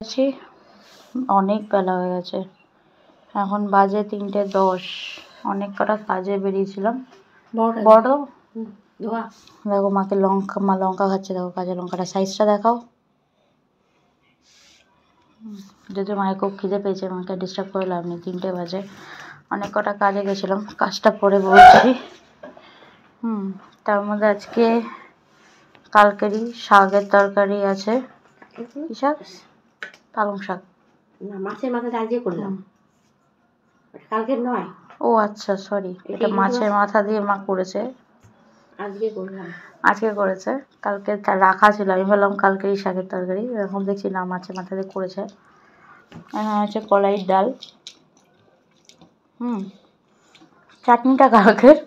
আছি অনেক বেলা হয়ে গেছে, এখন বাজে 3:10। অনেক কটা কাজে বেরিয়েছিলাম। বড় দেখো মাকে মা লঙ্কা খাচ্ছে, দেখো কাঁচা লঙ্কাটা সাইজটা দেখাও। যদি মায়ের খুব খিদে পেয়েছে, মাকে ডিস্টার্ব করে লাভ নেই, 3টে বাজে। অনেক কটা কাজে গেছিলাম, কাজটা পরে বলছি। তার মধ্যে আজকে কালকেরই শাকের তরকারি আছে। কি শাক? পালং শাক না, মাছের মাথাটা আজকে করলাম, কালকের নয়। ও আচ্ছা, সরি, এটা মাছের মাথা দিয়ে মা করেছে, আজকে করেছে। কালকে রাখা ছিল, আমি বললাম কালকেরই শাকের তরকারি, এরকম দেখছি না মাছের মাথা দিয়ে করেছে। এখানে আছে কলাইয়ের ডাল, চাটনিটা কালকের।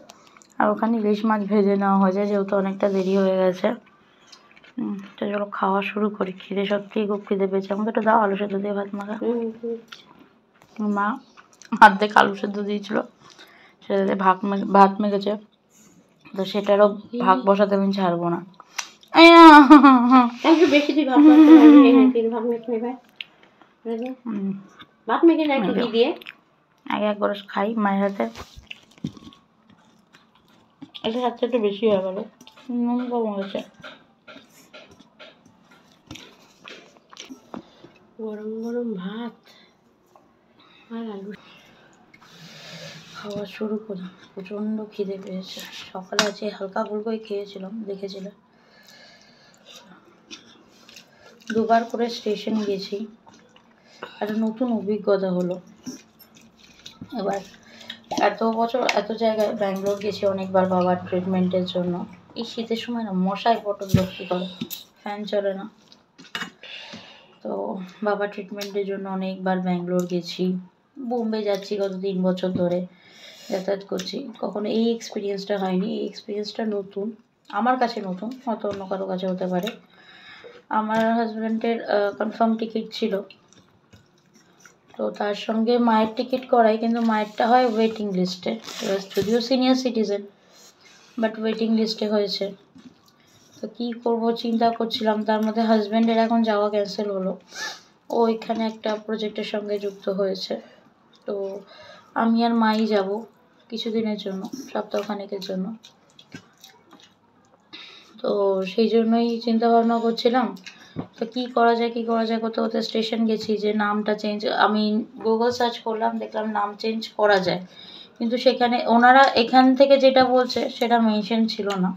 আর ওখানে ইলিশ মাছ ভেজে নেওয়া হয়েছে, যেহেতু অনেকটা দেরি হয়ে গেছে। তো চলো খাওয়া শুরু করি, খিদে সত্যিই খুব খিদে পেয়েছে। আমাকে একটু দাও আলু সেদ্ধ দিয়ে ভাত মাখা। মা অর্ধেক আলু সেদ্ধ দিয়েছিল, সেটাতে ভাত মেখেছে, তো সেটারও ভাগ বসাতে আমি ছাড়বো না। আগে এক বরস খাই মায়ের হাতে, এটা হাতটা একটু বেশি হয়ে গেল, নুন কম হয়েছে। গরম গরম ভাত আর আলু খাওয়া শুরু করি, প্রচণ্ড খিদে পেয়েছে। সকালে আজকে হালকা ফুলকোই খেয়েছিলাম, দেখেছিল। দুবার করে স্টেশন গেছি, একটা নতুন অভিজ্ঞতা হলো। এবার এত বছর এত জায়গায় ব্যাঙ্গালোর গেছি অনেকবার বাবার ট্রিটমেন্টের জন্য। এই শীতের সময় না মশায় পটল ভর্তি করে, ফ্যান চলে না। তো বাবার ট্রিটমেন্টের জন্য অনেকবার ব্যাঙ্গালোর গেছি, বোম্বে যাচ্ছি গত 3 বছর ধরে যাতায়াত করছি। কখনো এই এক্সপিরিয়েন্সটা হয়নি, এই এক্সপিরিয়েন্সটা নতুন, আমার কাছে নতুন, হয়তো অন্য কারো কাছে হতে পারে। আমার হাজব্যান্ডের কনফার্ম টিকিট ছিল, তো তার সঙ্গে মায়ের টিকিট করাই, কিন্তু মায়েরটা হয় ওয়েটিং লিস্টে। যদিও সিনিয়র সিটিজেন, বাট ওয়েটিং লিস্টে হয়েছে। তো কী করবো চিন্তা করছিলাম, তার মধ্যে হাজব্যান্ডের এখন যাওয়া ক্যান্সেল হলো। ও এখানে একটা প্রজেক্টের সঙ্গে যুক্ত হয়েছে, তো আমি আর মাই যাব কিছুদিনের জন্য, সপ্তাহখানেকের জন্য। তো সেই জন্যই চিন্তা ভাবনা করছিলাম, তো কী করা যায় করতে করতে স্টেশন গেছি, যে নামটা চেঞ্জ, আমি গুগল সার্চ করলাম, দেখলাম নাম চেঞ্জ করা যায়, কিন্তু সেখানে ওনারা এখান থেকে যেটা বলছে সেটা মেনশন ছিল না।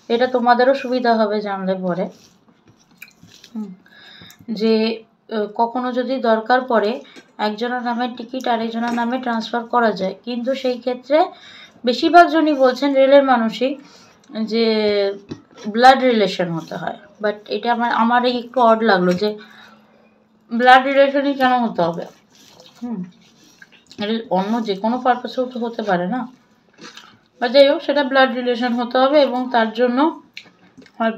এটা তোমাদেরও সুবিধা হবে জানলে পরে, যে কখনো যদি দরকার পড়ে একজনের নামে টিকিট আরেকজনের নামে ট্রান্সফার করা যায়, কিন্তু সেই ক্ষেত্রে বেশিরভাগ জনই বলছেন রেলের মানুষই যে ব্লাড রিলেশন হতে হয়। বাট এটা আমার একটু অড লাগলো যে ব্লাড রিলেশনই কেন হতে হবে। এটা অন্য যে কোনো পারপাসেও তো হতে পারে না, বা যাই হোক সেটা ব্লাড রিলেশন হতে হবে। এবং তার জন্য হয়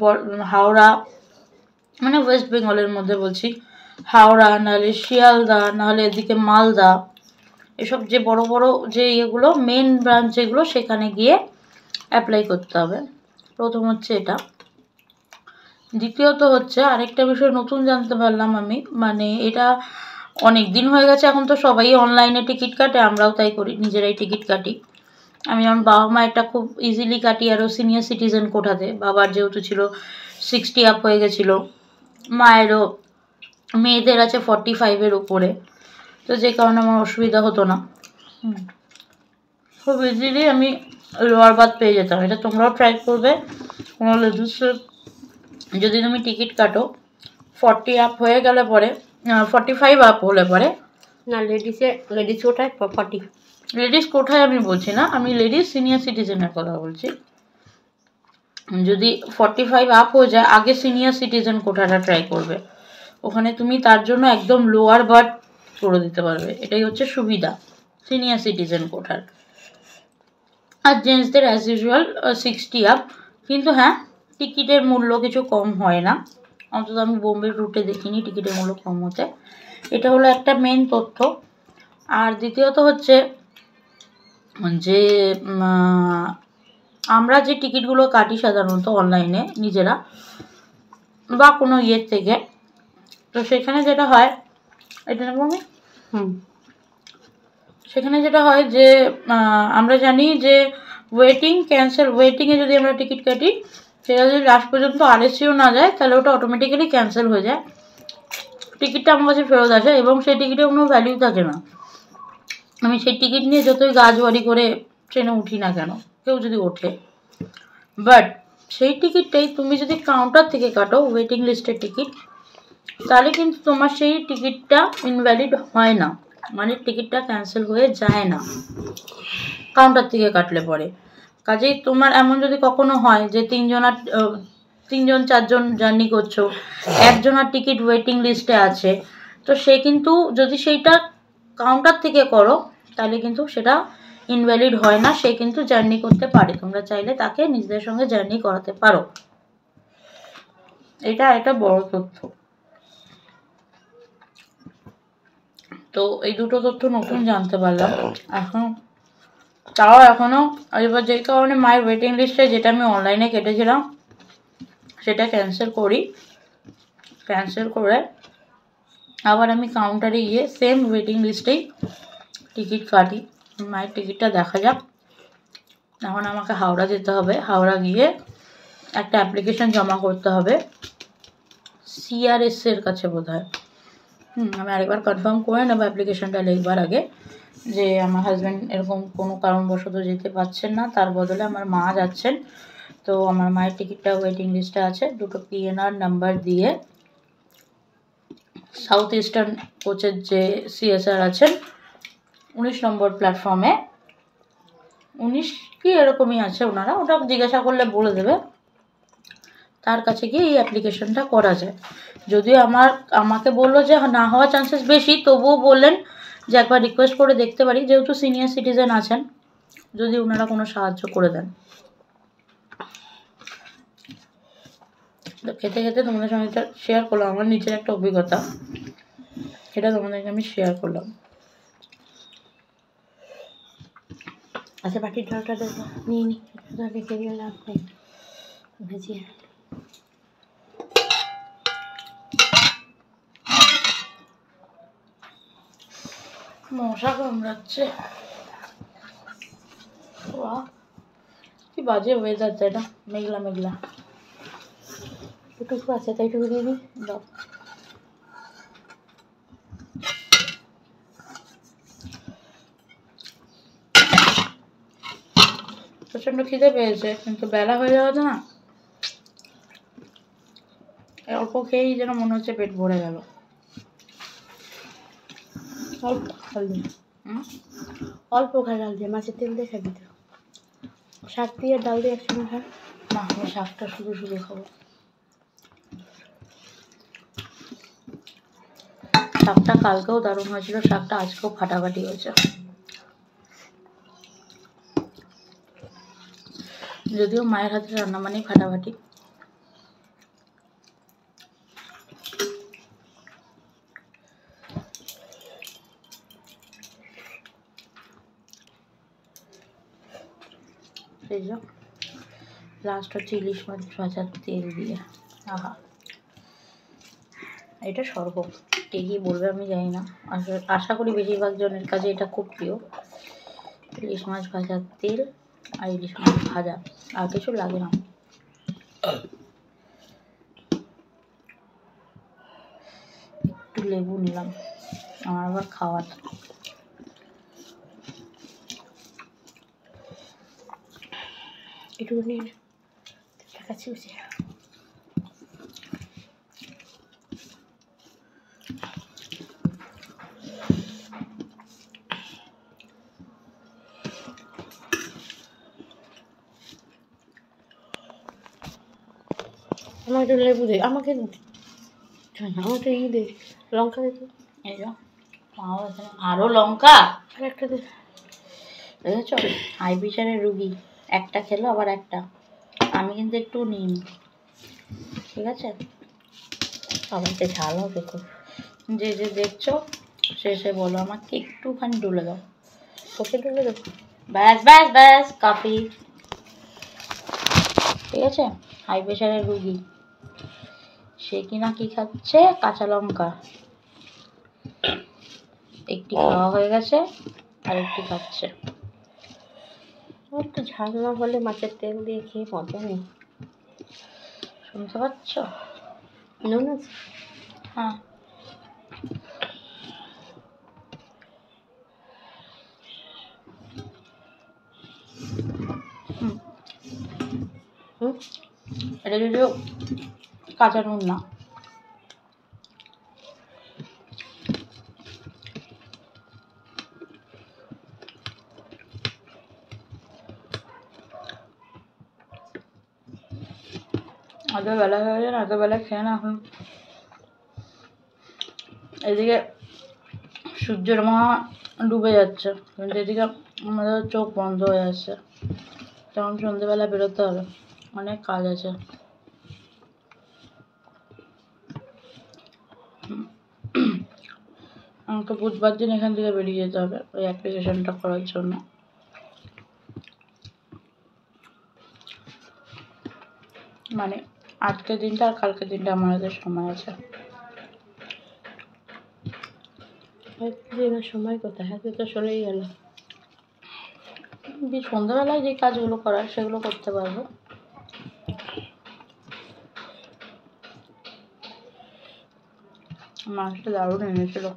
হাওড়া, মানে ওয়েস্ট বেঙ্গলের মধ্যে বলছি, হাওড়া নাহলে শিয়ালদা নাহলে এদিকে মালদা, এসব যে বড় বড় যে ইয়েগুলো মেন ব্রাঞ্চ যেগুলো, সেখানে গিয়ে অ্যাপ্লাই করতে হবে। প্রথম হচ্ছে এটা। দ্বিতীয়ত হচ্ছে আরেকটা বিষয় নতুন জানতে পারলাম আমি, মানে এটা অনেক দিন হয়ে গেছে, এখন তো সবাই অনলাইনে টিকিট কাটে, আমরাও তাই করি, নিজেরাই টিকিট কাটি। আমি আমার বাবা মায়েরটা খুব ইজিলি কাটি, আরও সিনিয়র সিটিজেন কোটাতে। বাবার যেহেতু ছিল 60 আপ হয়ে গেছিলো, মায়েরও, মেয়েদের আছে 45-এর উপরে, তো যে কারণে আমার অসুবিধা হতো না, খুব ইজিলি আমি লোয়ার বার্থ পেয়ে যেতাম। এটা তোমরাও ট্রাই করবে। কোনো লেডিসের যদি তুমি টিকিট কাটো 40 আপ হয়ে গেলে পরে, 45 আপ হলে পরে না, লেডিস কোটায় 40, লেডিস কোঠায় আমি বলছি না, আমি লেডিস সিনিয়র সিটিজেনের কথা বলছি। যদি 45 আপ হয়ে যায়, আগে সিনিয়র সিটিজেন কোঠাটা ট্রাই করবে, ওখানে তুমি তার জন্য একদম লোয়ার বার্থ করে দিতে পারবে। এটাই হচ্ছে সুবিধা সিনিয়র সিটিজেন কোঠার। আর জেন্টসদের অ্যাজ ইউজুয়াল 60 আপ, কিন্তু হ্যাঁ টিকিটের মূল্য কিছু কম হয় না, অন্তত আমি বোম্বের রুটে দেখিনি টিকিটের মূল্য কম হতে। এটা হলো একটা মেন তথ্য। আর দ্বিতীয়ত হচ্ছে যে আমরা যে টিকিটগুলো কাটি সাধারণত অনলাইনে নিজেরা বা কোনো ইয়ের থেকে, তো সেখানে যেটা হয়, এটা নেবো আমি। সেখানে যেটা হয় যে আমরা জানি যে ওয়েটিংয়ে যদি আমরা টিকিট কাটি, সেটা যদি লাস্ট পর্যন্ত আরএসিও না যায়, তাহলে ওটা অটোমেটিক্যালি ক্যান্সেল হয়ে যায়, টিকিটটা আমার কাছে ফেরত আসে এবং সেই টিকিটে কোনো ভ্যালিউ থাকে না। আমি সেই টিকিট নিয়ে যতই গাজবাড়ি করে ট্রেনে উঠি না কেন, কেউ যদি ওঠে, বাট সেই টিকিটটাই তুমি যদি কাউন্টার থেকে কাটো, ওয়েটিং লিস্টের টিকিট, তাহলে কিন্তু তোমার সেই টিকিটটা ইনভ্যালিড হয় না, মানে টিকিটটা ক্যান্সেল হয়ে যায় না কাউন্টার থেকে কাটলে পরে। কাজেই তোমার এমন যদি কখনো হয় যে 3-4জন জার্নি করছো, একজনের টিকিট ওয়েটিং লিস্টে আছে, তো সে কিন্তু যদি সেইটা কাউন্টার থেকে করো, তাহলে কিন্তু সেটা ইনভ্যালিড হয় না, সে কিন্তু জার্নি করতে পারে। তোমরা চাইলে তাকে নিজেদের সঙ্গে জার্নি করাতে পারো। এটা বড় তথ্য। তো এই দুটো তথ্য নতুন জানতে পারলাম। এখনো এবার যে কারণে মায়ের ওয়েটিং লিস্টে যেটা আমি অনলাইনে কেটেছিলাম সেটা ক্যান্সেল করে আবার আমি কাউন্টারে গিয়ে সেম ওয়েটিং লিস্টেই টিকিট কাটি। মায়ের টিকিটটা দেখা যাক। এখন আমাকে হাওড়া যেতে হবে, হাওড়া গিয়ে একটা অ্যাপ্লিকেশন জমা করতে হবে CRS-এর কাছে বোধহয়। আমি আরেকবার কনফার্ম করে নেবো অ্যাপ্লিকেশনটা লিখবার আগে, যে আমার হাজব্যান্ড এরকম কোনো কারণবশত যেতে পারছেন না, তার বদলে আমার মা যাচ্ছেন। তো আমার মায়ের টিকিটটা ওয়েটিং লিস্টে আছে। দুটো PNR নাম্বার দিয়ে সাউথ ইস্টার্ন কোচের যে CSR আছেন 19 নম্বর প্ল্যাটফর্মে, 19 কি এরকমই আছে ওনারা, ওটা জিজ্ঞাসা করলে বলে দেবে, তার কাছে গিয়ে এই অ্যাপ্লিকেশনটা করা যায়। যদিও আমাকে বললো যে না হওয়ার চান্সেস বেশি, তবুও বললেন যে একবার রিকোয়েস্ট করে দেখতে পারি, যেহেতু সিনিয়র সিটিজেন আছেন, যদি ওনারা কোনো সাহায্য করে দেন। খেতে খেতে তোমাদের সঙ্গে এটা শেয়ার করলাম, আমার নিজের একটা অভিজ্ঞতা, সেটা তোমাদেরকে আমি শেয়ার করলাম। আচ্ছা, বাটির ডালটা দেখো, নিয়ে নি, রেখে দিয়ে লাভ নেই, ভেজিয়ে। মশা কামড়াচ্ছে। কি বাজে ওয়েদার, তাই না? মেঘলা মেঘলা। এটুকু আছে, তাই টুকু দিয়ে দিই। দাও। প্রচন্ড খিদে পেয়েছে, কিন্তু বেলা হয়ে যাওয়াতে না, অল্প খেয়েই যেন মনে হচ্ছে পেট ভরে গেল। অল্প ডাল দিয়ে, অল্প খাই ডাল দিয়ে, মাছের তেল দিয়ে খাবি তো। শাক দিয়ে ডাল দিয়ে একসঙ্গে খাই না, আমি শাকটা শুধু খাবো। শাকটা কালকেও দারুণ হয়েছিল, শাকটা আজকেও ফাটাফাটি হয়েছে। যদিও মায়ের হাতে রান্না মানেই ফাটাফাটি। লাস্ট হচ্ছে ইলিশ মাছ ভাজার তেল দিয়ে। আহা, এটা স্বর্গ। কে কি বলবে আমি জানি না, আশা করি বেশিরভাগ জনের কাছে এটা খুব প্রিয়। ইলিশ মাছ ভাজার তেল আর ইলিশ মাছ ভাজা, আর কিছু লাগে না। একটু লেবু নিলাম, আমার আবার খাওয়ার। একটু নিয়ে দেখাচ্ছি বুঝি। আমার একটু লেবু দে, আমাকে আমাকে ই দে, লঙ্কা দে। এই যো আরো লঙ্কা আর একটা দে। দেখেছ, হাই প্রেশারের রুগী, একটা খেলো আবার একটা। আমি কিন্তু একটু নিইনি, ঠিক আছে? সবাইকে ঝাল হবে খুব। যে দেখছো সে বলো আমাকে একটুখানি ডুলে দাও। ওকে ডুলে দেবো। ব্যাস কফি। ঠিক আছে, হাই প্রেশারের রুগী, সে কিনা কি খাচ্ছে, কাঁচা লঙ্কা। একটি খাওয়া হয়ে গেছে, আর একটি খাচ্ছে। একটু ঝাল না হলে মাছের তেল দিয়ে খেয়ে মজা নেই। শুনতে পাচ্ছ? নুন আছে? হ্যাঁ। এটা যদিও কাঁচা নুন না, এত বেলা হয়ে গেছে না, এত বেলা খেয়ে না এখন। এদিকে সূর্যের মহা ডুবে যাচ্ছে, কিন্তু এদিকে আমাদের চোখ বন্ধ হয়ে আসছে। তখন সন্ধ্যেবেলা বেরোতে হবে, অনেক কাজ আছে। আমাকে বুধবার দিন এখান থেকে বেরিয়ে যেতে হবে ওই অ্যাপ্লিকেশনটা করার জন্য। মানে আজকের দিনটা আর কালকের দিনটা আমার হাতে সময় আছে। সময় কোথায়? হাতে তো চলেই গেল। সন্ধ্যাবেলায় যে কাজগুলো করার সেগুলো করতে পারবো। মাছটা দারুণ এনেছিল।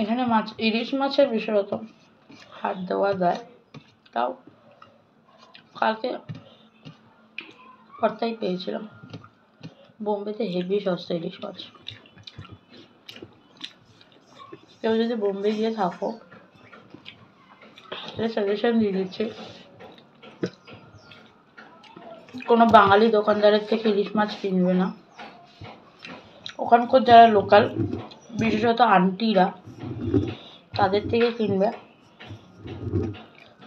এখানে মাছ, ইলিশ মাছের বিশেষত হাত দেওয়া যায়, তাও কালকে কর্তাই পেয়েছিলাম। বোম্বেতে হেভি সস্তা ইলিশ মাছ। কেউ যদি বোম্বে গিয়ে থাকো, তাহলে সাজেশন দিয়ে দিচ্ছি, কোনো বাঙালি দোকানদারের থেকে ইলিশ মাছ কিনবে না। ওখানকার যারা লোকাল, বিশেষত আন্টিরা, তাদের থেকে কিনবে।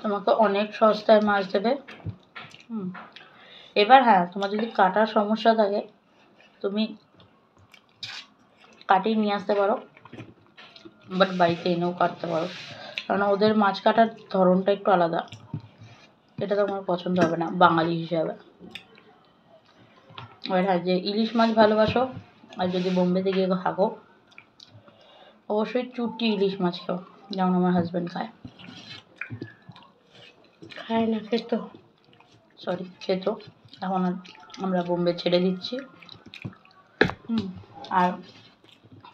তোমাকে অনেক সস্তায় মাছ দেবে। এবার হ্যাঁ, তোমার যদি কাটার সমস্যা থাকে, তুমি কাটিয়ে নিয়ে আসতে পারো, বাট বাড়িতে এনেও কাটতে পারো, কারণ ওদের মাছ কাটার ধরনটা একটু আলাদা। এটা তোমার পছন্দ হবে না বাঙালি হিসাবে। এবার হ্যাঁ, যে ইলিশ মাছ ভালোবাসো আর যদি বোম্বেতে গিয়ে থাকো, অবশ্যই চুটি ইলিশ মাছ খাও, যেমন আমার হাজব্যান্ড খায়। খায় না, খেত। সরি, খেত। এখন আর আমরা বোম্বে ছেড়ে দিচ্ছি। আর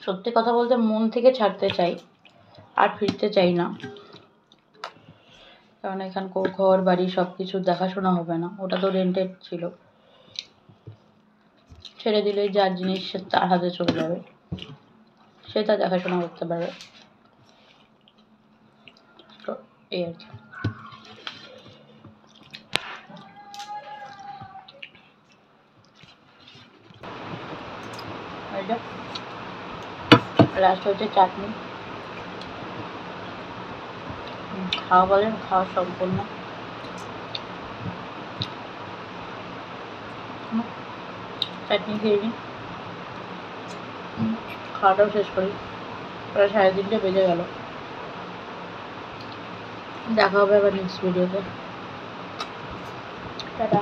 সত্যি কথা বলতে মন থেকে ছাড়তে চাই, আর ফিরতে চাই না। কারণ এখানকার ঘর বাড়ি সব কিছু দেখাশোনা হবে না, ওটা তো রেন্টেড ছিল। ছেড়ে দিলে যার জিনিস সে তার হাতে চলে যাবে, সে তা দেখাশোনা করতে পারবে। তো এই আর কি। লাস্ট হচ্ছে চাটনি। খাওয়া বলেন, খাওয়া সম্পূর্ণ। চাটনি খেয়ে নিই, খাওয়াটাও শেষ করি। প্রায় 3:30 বেজে গেল। দেখা হবে আবার নেক্সট ভিডিওতে। টাটা।